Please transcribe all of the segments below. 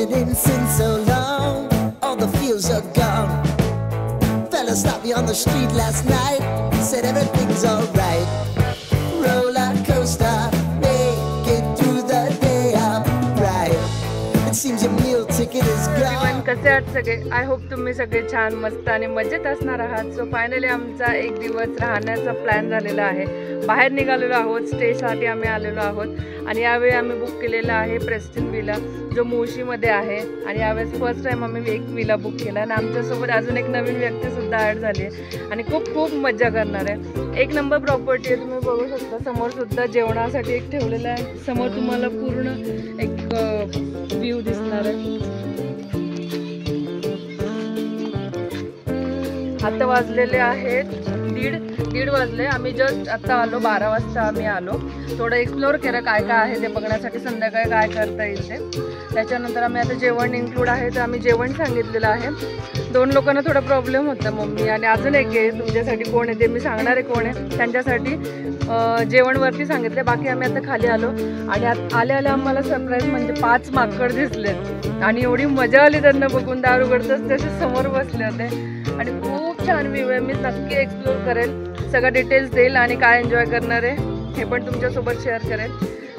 didn't sin so long. All the feels are gone. Fella stopped me on the street last night. Said everything's alright. Roller coaster, make it through the day upright. It seems your meal ticket is gone. कसे आहात सगळे? I hope तुम्ही सगळे छान मस्त आणि मजेत असणार आहात. सो फायनली आमचा एक दिवस राहण्याचा प्लॅन झालेला आहे. बाहेर निघालेलो आहोत, स्टेसाठी आम्ही आलेलो आहोत आणि यावेळी आम्ही बुक केलेला आहे प्रेस्टिन विला, जो मुळशीमध्ये आहे. आणि यावेळेस फर्स्ट टाइम आम्ही एक विला बुक केला आणि आमच्यासोबत अजून एक नवीन व्यक्तीसुद्धा ॲड झाली आहे आणि खूप खूप मजा करणार आहे. एक नंबर प्रॉपर्टी आहे, तुम्ही बघू शकता. समोरसुद्धा जेवणासाठी एक ठेवलेलं आहे. समोर तुम्हाला पूर्ण एक व्ह्यू दिसणार आहे. आता वाजलेले आहेत दीड वाजले. आम्ही जस्ट आता आलो, 12 वाजता आम्ही आलो. थोडं एक्सप्लोर केलं काय काय आहे ते बघण्यासाठी, संध्याकाळी काय करता येईल ते. त्याच्यानंतर आम्ही आता जेवण इन्क्लूड आहे तर आम्ही जेवण सांगितलेलं आहे. 2 लोकांना थोडा प्रॉब्लेम होता, मम्मी आणि अजून एक आहे. तुमच्यासाठी कोण आहे ते मी सांगणार आहे कोण आहे. त्यांच्यासाठी जेवणवरती सांगितले. बाकी आम्ही आता खाली आलो आणि आल्या आम्हाला सरप्राईज म्हणजे 5 माकड दिसलेत आणि एवढी मजा आली त्यांना बघून. दार उघडतच तसे समोर बसले होते आणि खूप छान व्ह्यू आहे. मी नक्की एक्सप्लोर करेल, सगळं डिटेल्स देईल आणि काय एन्जॉय करणार आहे हे पण तुमच्यासोबत शेअर करेल.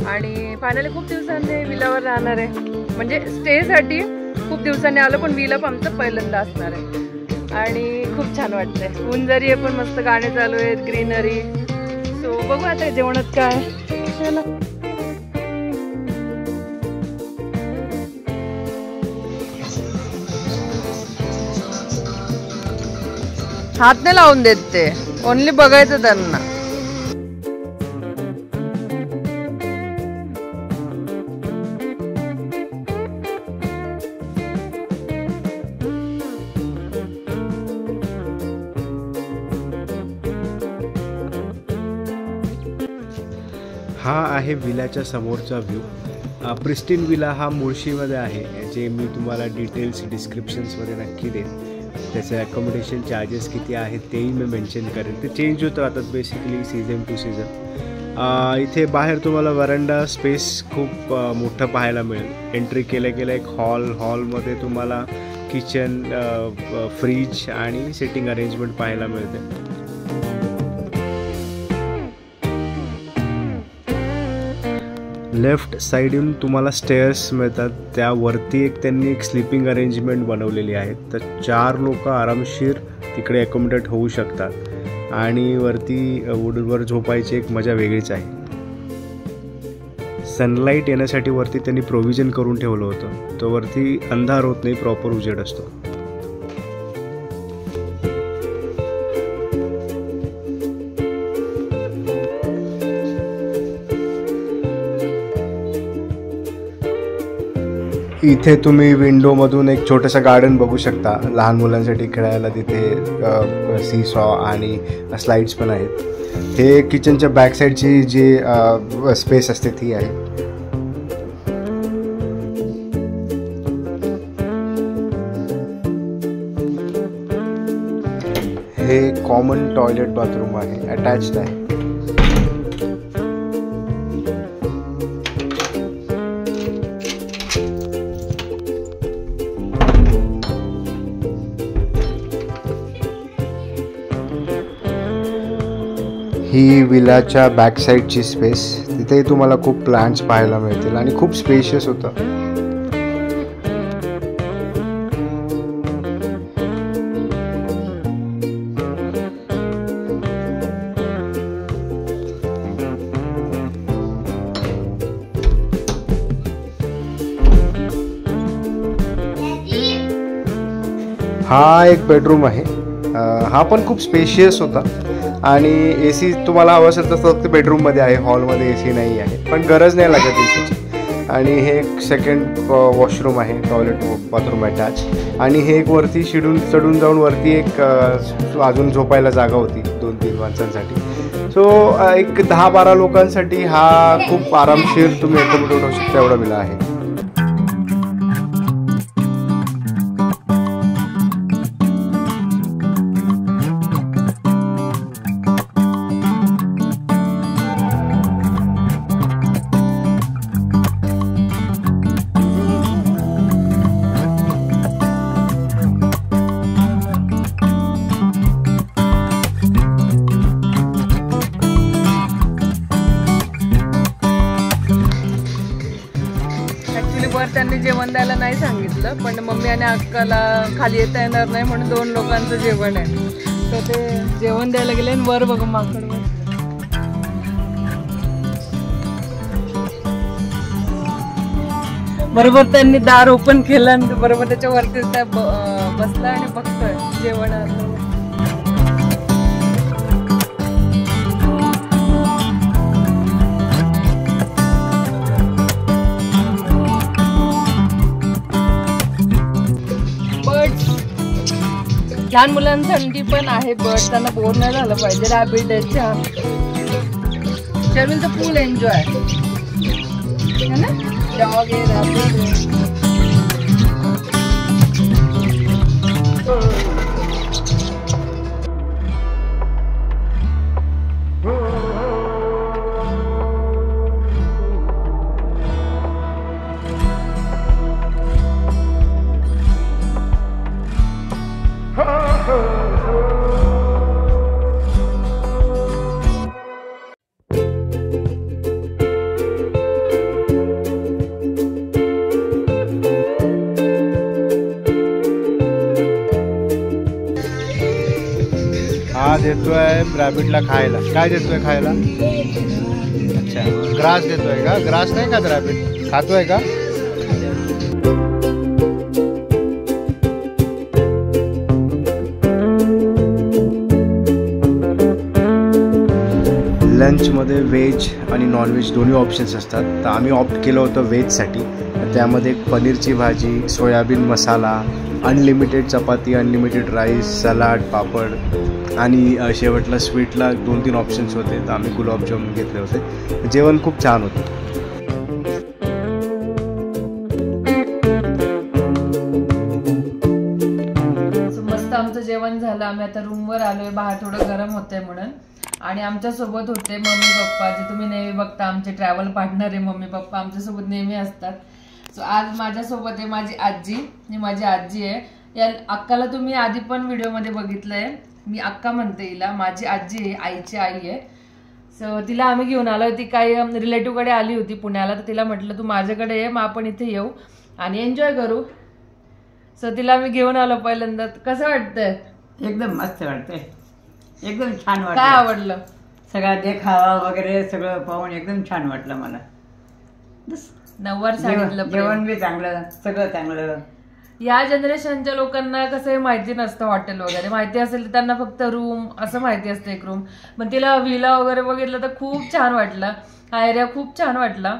आणि फायनली खूप दिवसांनी विलावर राहणार आहे, म्हणजे स्टेसाठी खूप दिवसांनी आलो पण विला पण आमचं पहिल्यांदा असणार आहे आणि खूप छान वाटतंय. ऊन जरी आहे पण मस्त गाणे चालू आहेत, ग्रीनरी. सो बघू आता जेवणात काय. चला हात नाही लावून देत ते, ओनली बघायचं त्यांना. हा आहे विलाच्या समोरचा व्ह्यू. प्रिस्टिन विला हा मुळशीमध्ये आहे, जे मी तुम्हाला डिटेल्स डिस्क्रिप्शन्समध्ये नक्की देईन. त्याचे ॲकोमोडेशन चार्जेस किती आहेत तेही मी मेन्शन करेन. ते चेंज होत राहतात बेसिकली सीझन टू सीझन. इथे बाहेर तुम्हाला वरांडा स्पेस खूप मोठं पाहायला मिळेल. एंट्री केल्या एक हॉलमध्ये तुम्हाला किचन, फ्रीज आणि सिटिंग अरेंजमेंट पाहायला मिळते. लेफ्ट साईडून तुम्हाला स्टेअर्स मिळतात, त्यावरती त्यांनी एक स्लीपिंग अरेंजमेंट बनवलेली आहे. तर 4 लोक आरामशीर तिकडे ॲकोमोडेट होऊ शकतात आणि वरती वुडवर झोपायची एक मजा वेगळीच आहे. सनलाईट येण्यासाठी वरती त्यांनी प्रोव्हिजन करून ठेवलं होतं, तो वरती अंधार होत नाही, प्रॉपर उजेड असतो. इथे तुम्ही विंडोमधून एक छोटंसं गार्डन बघू शकता. लहान मुलांसाठी खेळायला तिथे सीसॉ आणि स्लाइड्स पण आहेत. हे किचनच्या बॅक साईडची जी स्पेस असते ती आहे. हे कॉमन टॉयलेट बाथरूम आहे, अटॅच्ड आहे. ही विलाच्या बॅक साईडची स्पेस. तिथेही तुम्हाला खूप प्लांट्स पाहायला मिळतील आणि खूप स्पेशियस होतं. हा एक बेडरूम आहे. हा पण खूप स्पेशियस होता आणि AC तुम्हाला हवं असेल तर फक्त बेडरूममध्ये आहे, हॉलमध्ये AC नाही आहे, पण गरज नाही लागत ACची. आणि हे एक सेकंड वॉशरूम आहे, टॉयलेट बाथरूम अटॅच. आणि हे एक वरती चढून जाऊन वरती एक अजून झोपायला जागा होती 2-3 माणसांसाठी. सो एक 10-12 लोकांसाठी हा खूप आरामशीर तुम्ही ॲकोमोडेट होऊ शकता एवढा विला आहे. वर त्यांनी जेवण द्यायला नाही सांगितलं, पण मम्मी आणि अक्काला खाली येता येणार नाही म्हणून 2 लोकांचं जेवण आहे. तर ते जेवण द्यायला गेले आणि वर बघू माकडवर. बरोबर त्यांनी दार ओपन केलं आणि बरोबर त्याच्यावरती बसला आणि बघतोय जेवण. लहान मुलांसाठी पण आहे बर्ड, त्यांना बोर नाही झालं पाहिजे. रॅबिट आहे, छान. शर्विलचं फुल एन्जॉय है ना. डॉग आहे, रॅबिट आहे. हा देतोय रॅबिटला खायला. काय देतोय खायला? अच्छा, ग्रास देतोय का? ग्रास नाही खात रॅबिट, खातोय का? लंचमध्ये व्हेज आणि नॉनव्हेज दोन्ही ऑप्शन्स असतात. तर आम्ही ऑप्ट केलं होतं व्हेजसाठी. त्यामध्ये पनीरची भाजी, सोयाबीन मसाला, अनलिमिटेड चपाती, अनलिमिटेड राईस, सलाड, पापड आणि शेवटला स्वीटला 2-3 ऑप्शन्स होते. तर आम्ही गुलाबजामुन घेतले होते. जेवण खूप छान होतं. मस्त आमचं जेवण झालं. आम्ही आता रूमवर आलोय. बाहेर थोडं गरम होतंय म्हणून. आणि आमच्यासोबत होते मम्मी पप्पा, जे तुम्ही नेहमी बघता आमचे ट्रॅव्हल पार्टनर आहे. मम्मी पप्पा आमच्यासोबत नेहमी असतात. सो आज माझ्यासोबत आहे माझी आजी. ही माझी आजी आहे. या अक्काला तुम्ही आधी पण व्हिडिओमध्ये बघितलंय. मी अक्का म्हणते हिला. माझी आजी आहे, आईची आई आहे. सो तिला आम्ही घेऊन आलो. ती काही रिलेटिव्हकडे आली होती पुण्याला. तर तिला म्हटलं तू माझ्याकडे ये, मग आपण इथे येऊ आणि एन्जॉय करू. सो तिला आम्ही घेऊन आलो पहिल्यांदा. कसं वाटतंय? एकदम मस्त वाटतंय, एकदम छान वाटतं. काय आवडलं? सगळा देखावा वगैरे सगळं पाहून एकदम छान वाटलं मला. नववार साडीतलं जेवण बी चांगलं, सगळं चांगलं. या जनरेशनच्या लोकांना कसं हे माहिती नसतं. हॉटेल वगैरे माहिती असेल तर त्यांना फक्त रूम असं माहिती असतं, एक रूम. पण तिला व्हिला वगैरे बघितलं तर खूप छान वाटलं. हा एरिया खूप छान वाटला.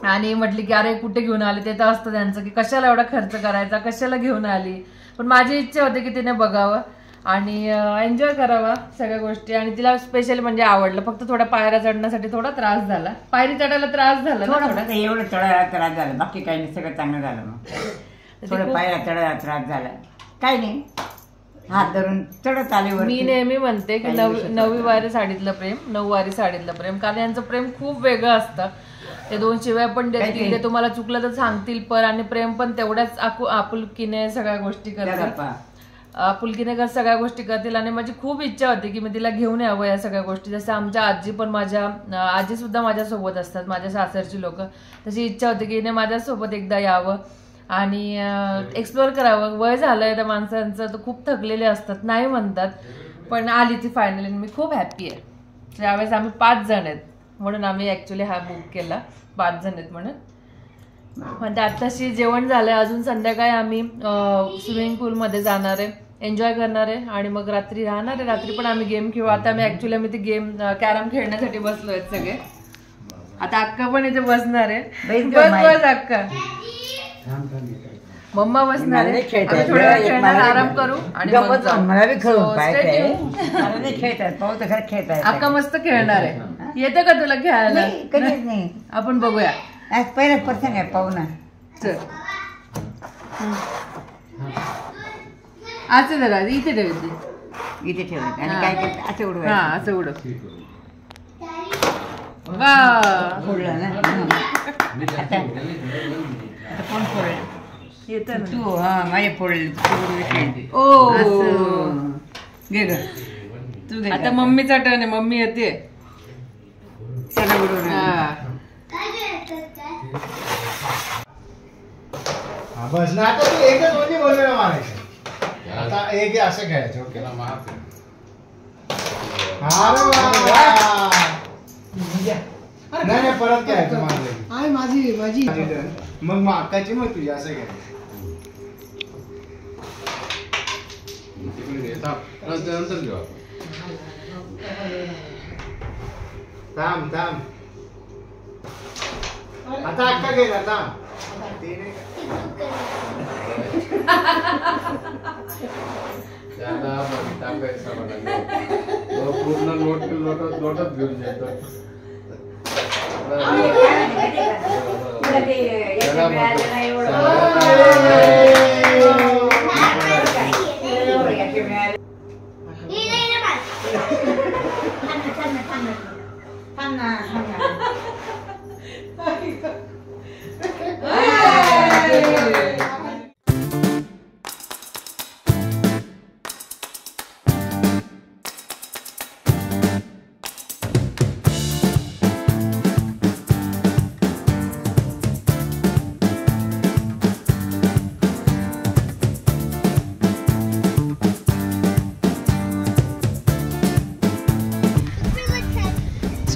आणि म्हटली की अरे कुठे घेऊन आले, ते तर असतं त्यांचं की कशाला एवढा खर्च करायचा, कशाला घेऊन आली. पण माझी इच्छा होती की तिने बघावं आणि एन्जॉय करावा सगळ्या गोष्टी. आणि तिला स्पेशली म्हणजे आवडलं. फक्त थोडा पायऱ्या चढण्यासाठी थोडा त्रास झाला. पायरी चढायला त्रास झाला ना थोडा. एवढं चढायला त्रास झाला, बाकी काही नाही, सगळं चांगलं झालं. मग थोडं पायऱ्या चढायला त्रास झाला, काही नाही, हात धरून चढत आले. मी नेहमी म्हणते की 9वी वारी साडीतलं प्रेम, 9 वारी साडीतलं प्रेम. कारण यांचं प्रेम खूप वेगळं असतं. ते 2 शिवाय पण देतील, ते तुम्हाला चुकलं तर सांगतील पण. आणि प्रेम पण तेवढ्याच आपुलकीने सगळ्या गोष्टी करतात. आपुलकीने सगळ्या गोष्टी करतील. आणि माझी खूप इच्छा होती की मी तिला घेऊन यावं या सगळ्या गोष्टी. जसं आमच्या आजी पण, माझ्या आजी सुद्धा माझ्यासोबत असतात, माझ्या सासरची लोक. तशी इच्छा होती की हिने माझ्यासोबत एकदा यावं आणि एक्सप्लोअर करावं. वय झालंय त्या माणसांचं, तर खूप थकलेले असतात, नाही म्हणतात. पण आली ती फायनली. मी खूप हॅप्पी आहे. त्यावेळेस आम्ही 5 जण आहेत म्हणून आम्ही ऍक्च्युली हा बुक केला. 5 जण आहेत म्हणून. म्हणजे आत्ताशी जेवण झालंय. अजून संध्याकाळी आम्ही स्विमिंग पूलमध्ये जाणार आहे, एन्जॉय करणार आहे आणि मग रात्री राहणार आहे. रात्री पण आम्ही गेम खेळू. आता आम्ही ती गेम कॅरम खेळण्यासाठी बसलोय सगळे. आता अक्का पण इथे बसणार आहे. बस अक्का, मम्मा बसणार आहे. आम्ही थोड्या वेळ खेळणार, आराम करू आणि अक्का मस्त खेळणार आहे. येतं का तुला खेळायला? कधीच नाही. आपण बघूया. आज पहिलाच प्रसंग आहे, पाहू ना. चल असं जरा इथे ठेवते, इथे ठेवायचं आणि काय करते असं उडवायचं. हा असं उडव. फोडलं ना. आता कोण फोडलं? येतं तू. हा माझे फोडले. ओ घे ग तू घे. आता मम्मीचा टर्न आहे. मम्मी येते. चला उडवून. हा बस ना, आता तू एकच म्हणजे बोललेला मारायचं. आता एक असं खेळायचं. ओके ना, मार. नाही परत खेळायचं मारलं. माझी मग अक्काची मग तुझी असं घ्यायचं. थांब आता अक्का गेला. थांब पूर्ण लोटच घेऊन जायचं.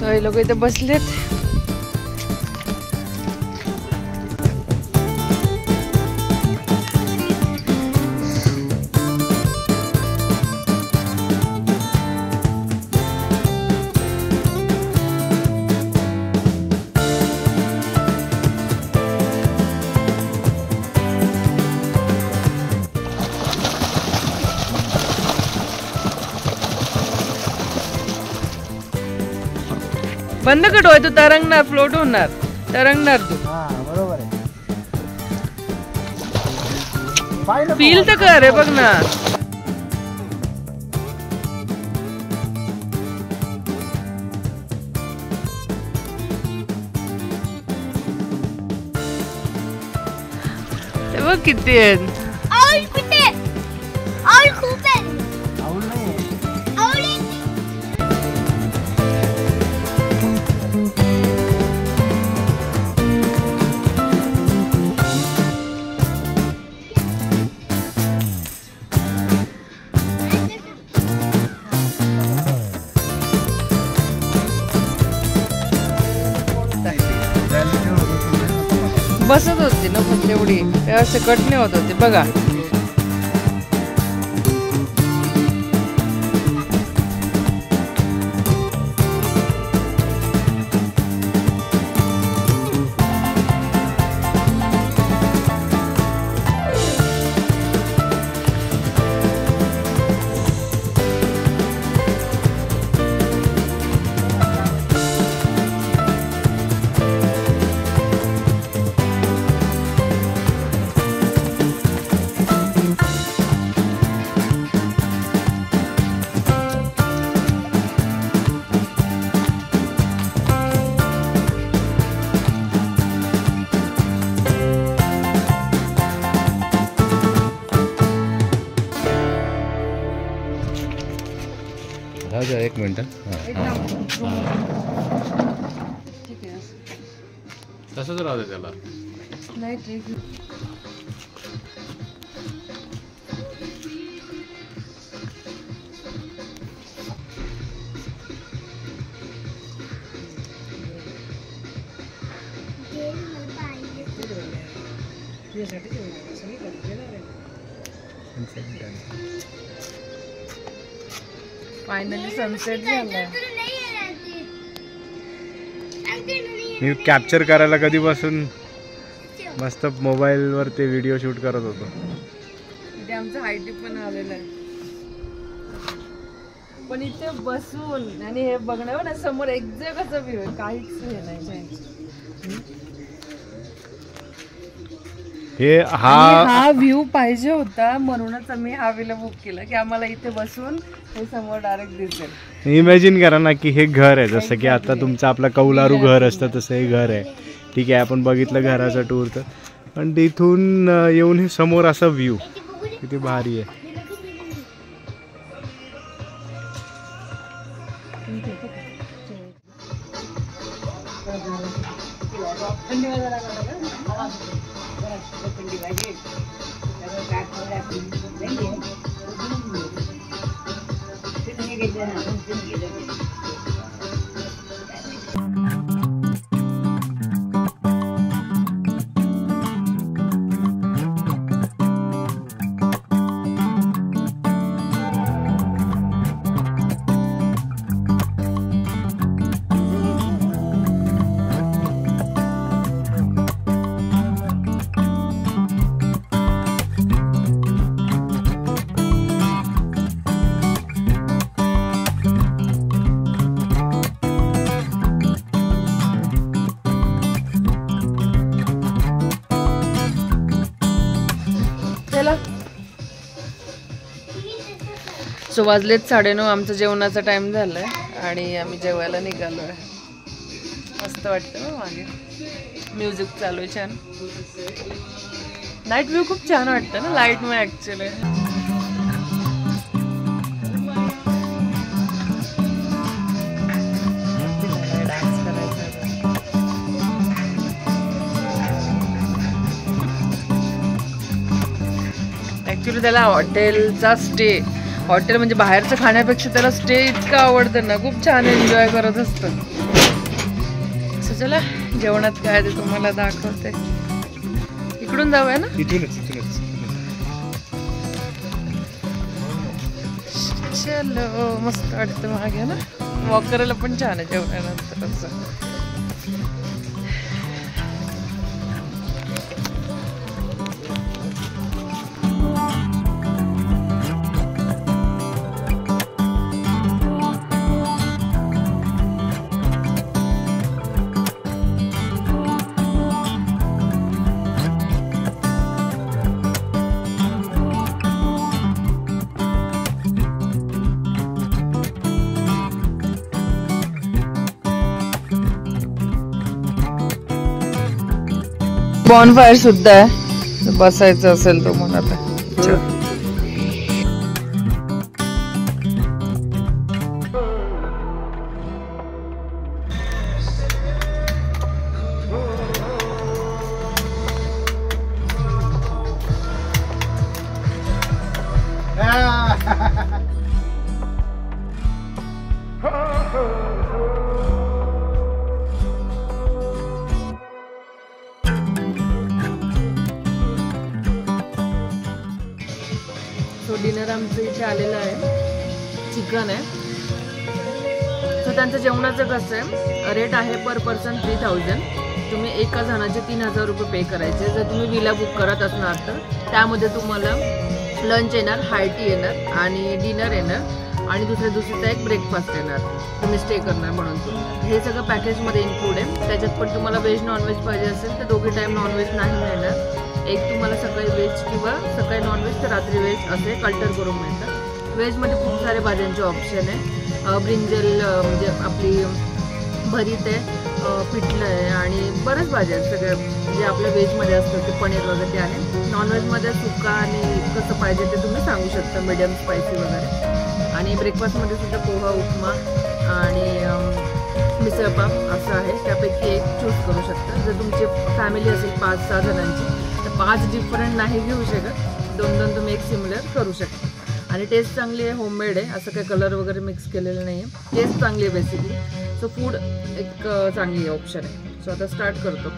हे लोक इथे बसलेत. बंद कडोय तू तरंगणार, फ्लोट होणार, तरंगणार तू. बरोबर आहे. फील तर कर रे, बघ ना. ते बघ किती आहेत. बसत होती ना पण तेवढी व्यवस्थित कट नाही होत होती बघा. एक मिनिट. तसंच राहू दे त्याला. नाही ठीक. फायनली सनसेट झाला. मी कॅप्चर करायला कधीपासून मस्त मोबाईलवर ते व्हिडिओ शूट करत होतो. इथे आमचं हायटी पण आलेलं आहे. पण इथे बसून आणि हे बघण्यावर ना समोर एक्झॅक्ट असं व्ह्यू आहे, काहीच हे नाही. हे हा व्ह्यू पाहिजे होता म्हणूनच आम्ही हा विला बुक केला की आम्हाला इथे बसून हे समोर डायरेक्ट दिसेल. इमॅजिन करा ना की हे घर आहे, जसं की आता तुमचं आपलं कौलारू घर असतं तसं हे घर आहे. ठीक आहे, आपण बघितलं घराचा टूर तर, पण तिथून येऊन हे समोर असा व्ह्यू किती भारी आहे. थंडी वाजायला लागला का? हवा सुटली. जरा थंडी पाहिजे. त्यामुळे काय खायला आपली नाहीये. तिथे घेतलं ना, तिथे गेलं. सो वाजलेत 9:30. आमचं जेवणाचा टाइम झालाय आणि आम्ही जेवायला निघालो आहे. मस्त वाटतं ना, मागे म्युझिक चालू आहे छान. नाईट व्ह्यू खूप छान वाटतं ना लाईट मध्ये ऍक्च्युली. ऍक्च्युली त्याला हॉटेलचा स्टे, हॉटेल म्हणजे बाहेरचं खाण्यापेक्षा त्याला स्टे इतकं आवडतं ना, खूप छान एन्जॉय करत असतं. सो चला जेवणात काय ते तुम्हाला दाखवते. इकडून जाऊया ना, इथूनच. चलो मस्त वाटतं मागे ना, वॉक करायला पण छान आहे जेवणानंतर असं. बॉनफायर सुद्धा आहे, बसायचं असेल तो मग आता. डिनर आमचं इथे आलेलं आहे, चिकन आहे. सो त्यांचं जेवणाचं कसं आहे, रेट आहे पर पर्सन 3000. तुम्ही एका जणाचे 3000 रुपये पे करायचे. जर तुम्ही विला बुक करत असणार तर त्यामध्ये तुम्हाला लंच येणार, हाय टी येणार आणि डिनर येणार आणि दुसऱ्या दिवशीचा एक ब्रेकफास्ट येणार तुम्ही स्टे करणार म्हणून. हे सगळं पॅकेजमध्ये इन्क्लूड आहे. त्याच्यात पण तुम्हाला व्हेज नॉनव्हेज पाहिजे असेल तर दोघी टाईम नॉनव्हेज नाही मिळणार. एक तुम्हाला सकाळी व्हेज किंवा सकाळी नॉनव्हेज तर रात्री व्हेज असे कल्टर करून मिळतात. व्हेजमध्ये खूप सारे भाज्यांचे ऑप्शन आहे. ब्रिंजल म्हणजे आपली भरीत आहे, पिठलं आहे आणि बऱ्याच भाज्या आहेत सगळ्या जे आपल्या व्हेजमध्ये असतं ते पनीर वगैरे ते आहे. नॉनव्हेजमध्ये सुका आणि कसं पाहिजे ते तुम्ही सांगू शकता, मीडियम स्पायसी वगैरे. आणि ब्रेकफास्टमध्ये सुद्धा पोहा, उपमा आणि मिसळपाव असं आहे. त्यापैकी एक चूज करू शकता. जर तुमची फॅमिली असेल 5-6 जणांची तर 5 डिफरंट नाही घेऊ शकत, 2-2 तुम्ही एक सिमिलर करू शकता. आणि टेस्ट चांगली आहे, होममेड आहे, असं काही कलर वगैरे मिक्स केलेलं नाही आहे. टेस्ट चांगली आहे बेसिकली. सो फूड एक चांगली ऑप्शन आहे. सो आता स्टार्ट करतो.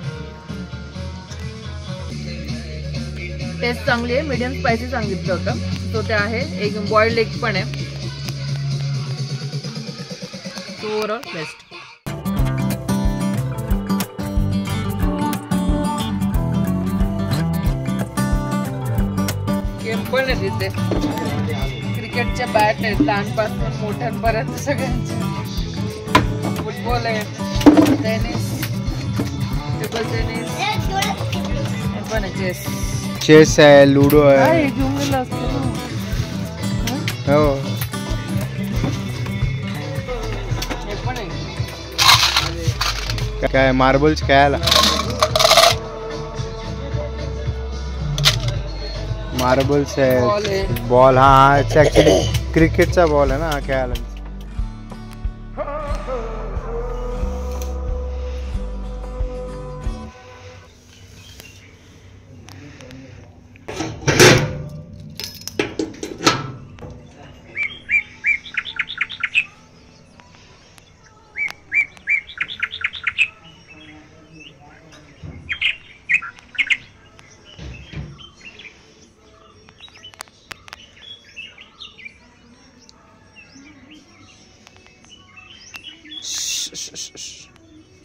टेस्ट चांगली आहे, मीडियम स्पायसी सांगितलं होतं तो ते आहे. एक बॉइल्ड एग पण आहे. So overall best. गेम पण आहे तिथे, क्रिकेटच्या बॅट आहेत लहानपासून मोठ्यांपर्यंत सगळ्यांचे. फुटबॉल आहे, टेनिस, टेबल टेनिस, हे पण आहे, चेस आहे, लुडो आहे. घेऊन गेला असतो ना. हो, हे पण आहे. काय मार्बल्स खेळायला, मार्बल्स आहे, बॉल. हा ऍक्च्युली क्रिकेटचा बॉल आहे ना हा खेळायला.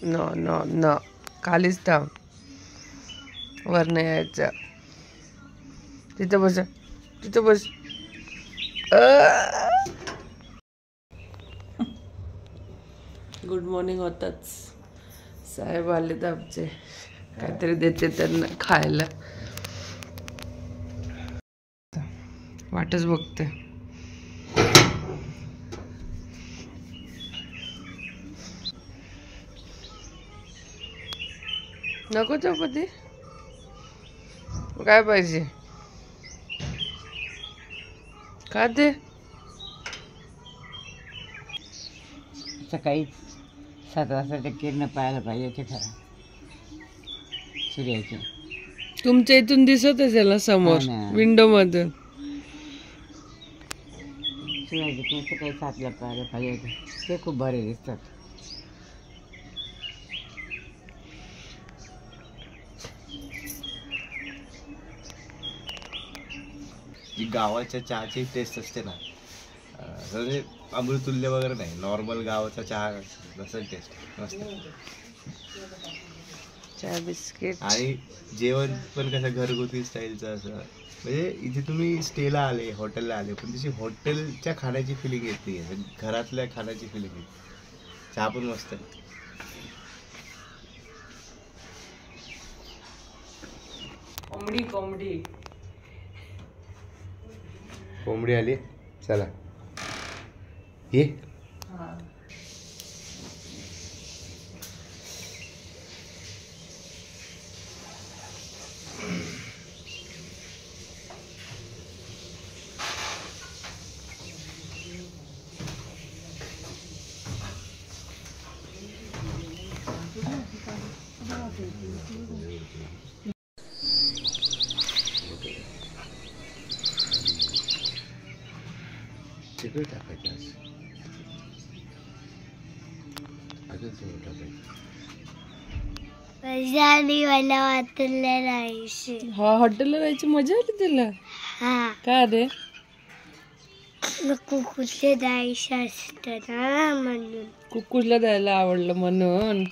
नो नो नो खालीच थांब, वर नाही यायचं. तिथं बस, तिथं बस. गुड मॉर्निंग होताच साहेब आलेत आमचे, काहीतरी देते त्यांना खायला. वाटच बघते. नको चपाती, काय पाहिजे का ते? सकाळी 7 वाजता किरण पाहायला पाहिजे ते खरं सूर्याची. तुमच्या इथून दिसत असेल समोर हा ना. विंडो मधून. सूर्याची किरण सकाळी 7ला पाहायला पाहिजे, ते खूप भारी दिसतात. जी गावाच्या चहाची टेस्ट असते ना, म्हणजे अमृतुल्य वगैरे नाही, नॉर्मल गावाचा चहा नसेल टेस्ट मस्त. चहा बिस्किट आणि जेवण पण कसं घरगुती स्टाईलचं असं, म्हणजे इथे तुम्ही स्टेला आले, हॉटेलला आले, पण तशी हॉटेलच्या खाण्याची फिलिंग येत नाही, घरातल्या खाण्याची फिलिंग येते. चहा पण मस्त आहे. कोंबडी कोंबडी कोंबडी आली, चला ये. सगळं टाकायचं असं टाकायचं. हा हॉटेलला जायची मजा आली तुला? का रे? कुकुरला द्यायचं असतं ना म्हणून. कुकुरला द्यायला आवडलं म्हणून.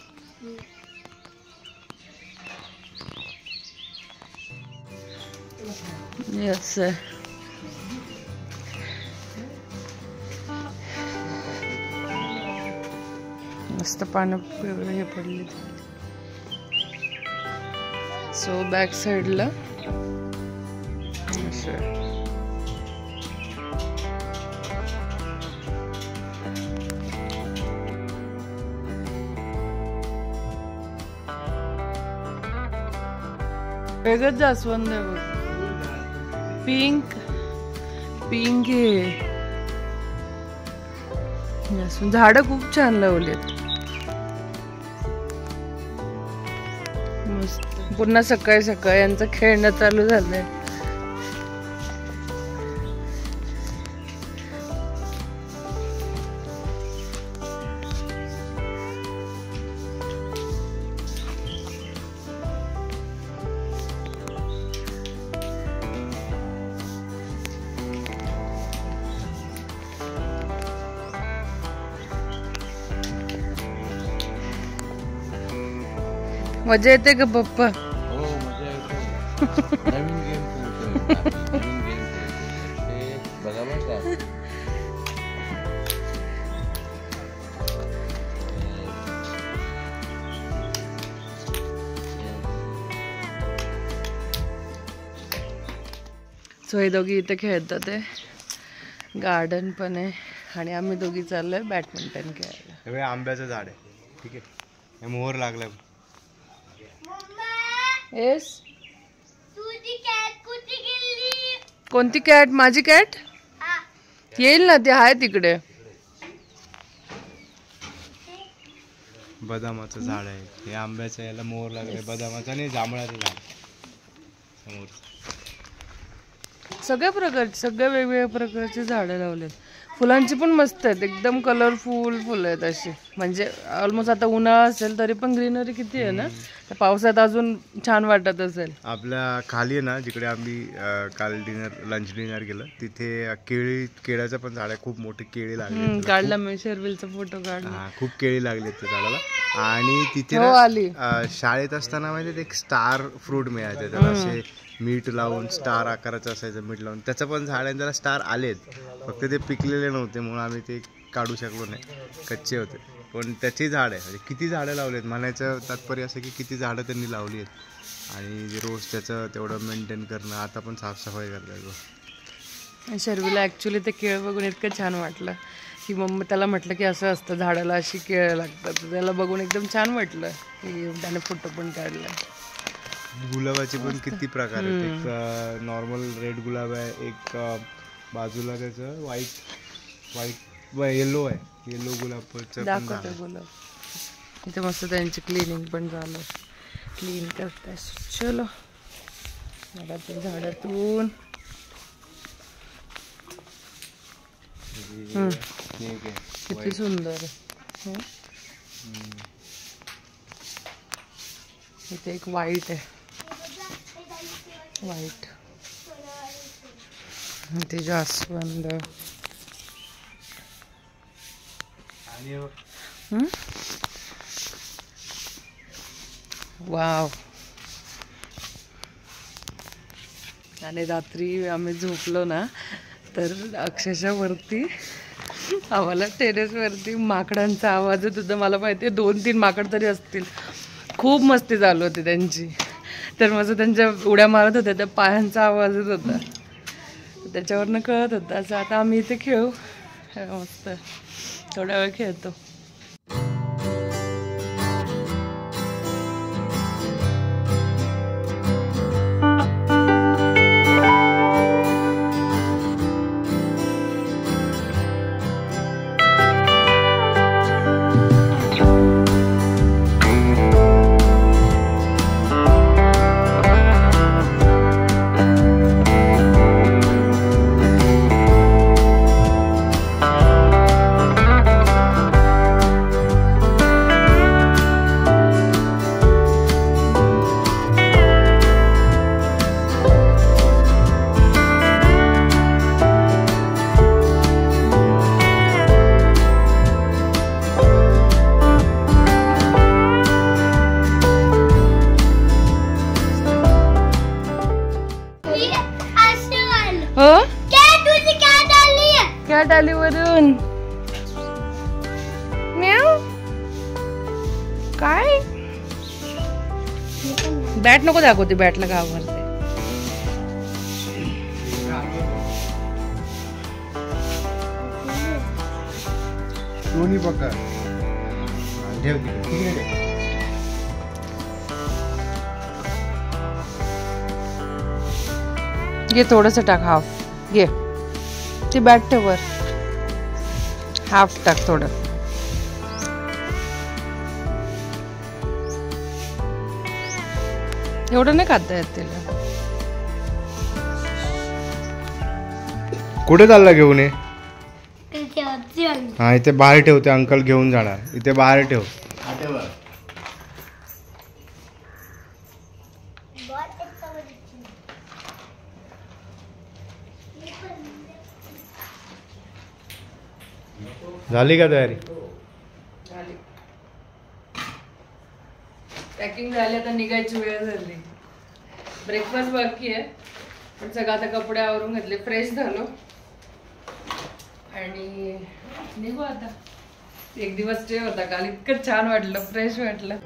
यस मस्त पानं हे पडले. सो बॅक साईडला वेगळंच जास्वंद आहे बघ. पिंक पिंक आहे. झाडं खूप छान लावलेत. मस्त. पुन्हा सकाळी सकाळी यांचं खेळणं चालू झालंय. मजा येते का पप्पा? हो मजा येते. नवीन गेम खेळतोय. नवीन गेम खेळतोय. हे बघा बरं का. सो हे दोघी इथे खेळतात आहे. गार्डन पण आहे आणि आम्ही दोघी चाललोय बॅडमिंटन खेळायला. हे आंब्याचं झाड आहे, ठीक आहे. हे मोहर लागलाय. येस. कोणती कॅट? माझी कॅट येईल ना, ती आहे तिकडे. बदामाचं झाड आहे. हे आंब्याचं, याला मोहर लागले. बदामाचं आणि जांभळाचं झाड समोर. सगळ्या वेगवेगळ्या प्रकारचे झाडं लावलेत. फुलांची पण मस्त आहेत, एकदम कलरफुल फुलं आहेत अशी. म्हणजे ऑलमोस्ट आता उन्हाळा असेल तरी पण ग्रीनरी किती आहे ना, तर पावसात अजून छान वाटत असेल. आपल्या खाली आहे ना, जिकडे आम्ही काल लंच डिनर केलं तिथे केळ्याचं पण झाड आहे. खूप मोठी केळी लागली, काढला मी शेरविलचा फोटो काढला. खूप केळी लागली त्या झाडाला. आणि तिथे आली शाळेत असताना माहिती एक स्टार फ्रूट मिळायचं, त्याला असे मीठ लावून स्टार आकाराचं असायचं मीठ लावून. त्याचं पण झाड आहे, त्याला स्टार आलेत, फक्त ते पिकलेले नव्हते म्हणून आम्ही ते काढू शकलो नाही, कच्चे होते. पण त्याची झाड आहे, म्हणजे किती झाडं लावलेत म्हणायचं तात्पर्य असं की किती झाडं त्यांनी लावली आहेत. आणि रोज त्याचं तेवढं मेंटेन करणं, आता पण साफसफाई करतात. शर्वीला ॲक्च्युली ते केळ बघून इतकं छान वाटलं की मग त्याला म्हटलं की असं असतं, झाडाला अशी केळं लागतात. त्याला बघून एकदम छान वाटलं की त्याने फोटो पण काढला. गुलाबाचे पण किती प्रकार आहेत. एक नॉर्मल रेड गुलाब आहे, एक बाजूला त्याचं व्हाईट येलो आहे, येलो गुलाबाचं दाखवतो गुलाब. इथे मस्त त्यांची क्लिनिंग पण झालं, क्लीन करताय. चलो झाडातून झाडातून किती सुंदर आहे. इथे एक व्हाईट आहे, व्हाईट. ते जास्वंद. वाव. आणि रात्री आम्ही झोपलो ना तर अक्षरशः वरती आम्हाला टेरेसवरती माकडांचा आवाज येत होता. मला माहिती आहे 2-3 माकड तरी असतील. खूप मस्ती चालू होती त्यांची. तर माझं त्यांच्या उड्या मारत होत्या, त्या पायांचा आवाज येत होता, त्याच्यावरनं कळत होतं. असं आता आम्ही इथे खेळू मस्त, थोडा वेळ खेळतो. कॅट आली वरून. म्याव. काय बॅट नको दाखवते, बॅटला घाबरते. दोन्ही पकड घे, थोडस टाक, हाफ घे. ती बॅट ठेव वर, हाफ टाक थोडं. एवढं नाही खाता येत तिला. कुठे चालला घेऊन ये? हा, इथे बाहेर ठेवते, अंकल घेऊन जाणार. इथे बाहेर ठेव. झाली का तयारी? झाली. पॅकिंग झाली, आता निघायची वेळ झाली. ब्रेकफास्ट बाकी आहे, पण सगळं आता कपडे आवरून घेतले, फ्रेश झालो आणि निघू आता. एक दिवस स्टे होता काल, इतकं छान वाटलं, फ्रेश वाटलं.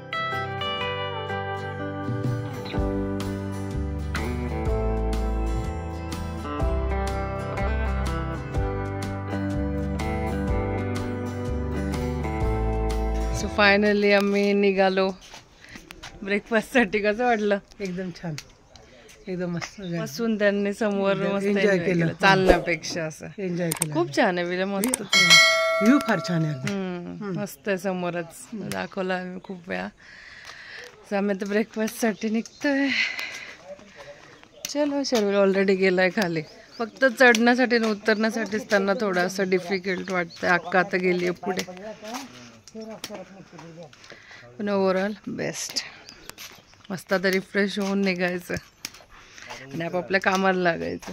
सो फायनली आम्ही निघालो ब्रेकफास्टसाठी. कसं वाटलं? एकदम छान, एकदम मस्त. बसून त्यांनी समोर मस्त एन्जॉय केलं, चालण्यापेक्षा असं एन्जॉय केलं. खूप छान आहे विला, मस्त. व्ह्यू फार छान आहे, मस्त आहे, समोरच दाखवला आम्ही खूप वेळा. आम्ही आता ब्रेकफास्टसाठी निघतोय. चलो, शर्विल ऑलरेडी गेलाय खाली. फक्त चढण्यासाठी आणि उतरण्यासाठीच त्यांना थोडंसं डिफिकल्ट वाटतं. अक्का आता गेली आहे पुढे, पण ओव्हरऑल बेस्ट. मस्त आता रिफ्रेश होऊन निघायचं आणि आपापल्या कामाला लागायचं.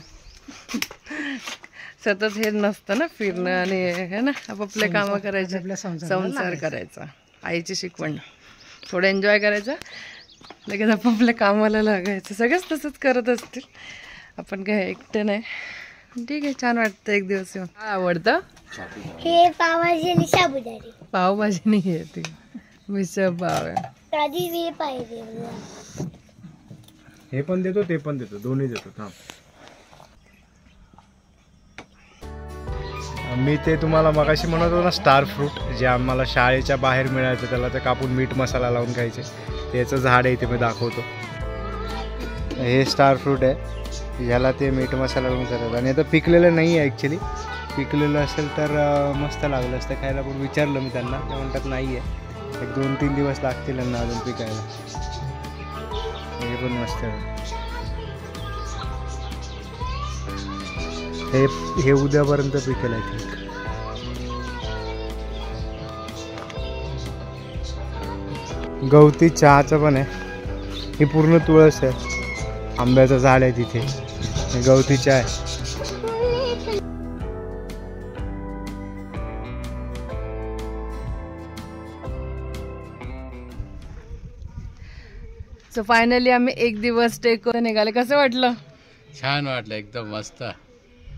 सतत हे नसतं ना फिरणं आणि हे ना, आपापले कामं करायचे, संसार करायचा. आईची शिकवण, थोडं एन्जॉय करायचं, लगेच आपापल्या कामाला लागायचं. सगळेच तसंच करत असतील, आपण काय एकटं नाही. ठीक आहे, छान वाटतं एक दिवस येऊन. काय आवडतं? हे पावभाजी आणि साबुदाणे. पावभाजी नाही आहे ती, मिसळ पाव आहे. कधी हे पाहिजे हे पण देतो ते पण देतो, दोन्ही देतो. थांब, मी ते तुम्हाला मगाशी म्हणत होतो ना, स्टार फ्रूट जे आम्हाला शाळेच्या बाहेर मिळायचं, त्याला ते कापून मीठ मसाला लावून खायचे. त्याचं झाड आहे, ते मी दाखवतो. हे स्टार फ्रूट आहे, याला ते मीठ मसाला लावून करतात. आणि आता पिकलेलं नाही आहे ॲक्च्युली, पिकलेलं असेल तर मस्त लागलं असतं खायला. पण विचारलं मी त्यांना, ते म्हणतात नाही आहे, एक 2-3 दिवस लागतील यांना अजून पिकायला. हे पण मस्त आहे. हे उद्यापर्यंत पिकेल आहे. गवती चहाचं पण आहे. ही पूर्ण तुळस आहे, आंब्याचं झाड आहे तिथे. गवती चहा आहे. सो फायनली आम्ही एक दिवस स्टे करून निघाले. कसं वाटलं? छान वाटलं, एकदम मस्त,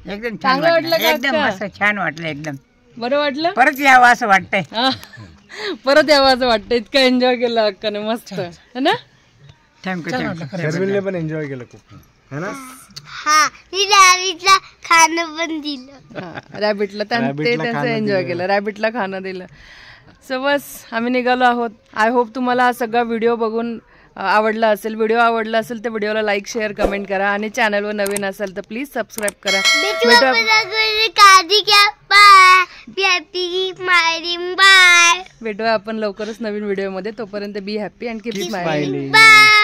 एकदम छान चांगलं वाटलं वाटलं, का एकदम अक्का? मस्त छान वाटलं, एकदम बरं वाटलं? परत यावं असं वाटतंय. हा. परत यावं असं वाटतं. इतकं एन्जॉय केलं अक्काने, मस्त है ना? थँक्यू. शर्मिलने पण एन्जॉय केलं खूप, है ना? हा, मी रॅबिटला खाणं पण दिलं. रॅबिटला त्यांचं एन्जॉय केलं, रॅबिटला खाणं दिलं. सो बस आम्ही निघालो आहोत. आय होप तुम्हाला हा सगळा व्हिडिओ बघून आवडला असेल. व्हिडिओ आवडला असेल तर व्हिडिओला लाईक, शेअर, कमेंट करा. आणि चॅनलवर नवीन असेल तर प्लीज सबस्क्राईब करा. बाय. भेटूया आपण लवकरच नवीन व्हिडिओमध्ये. तोपर्यंत be happy and keep smiling. Bye.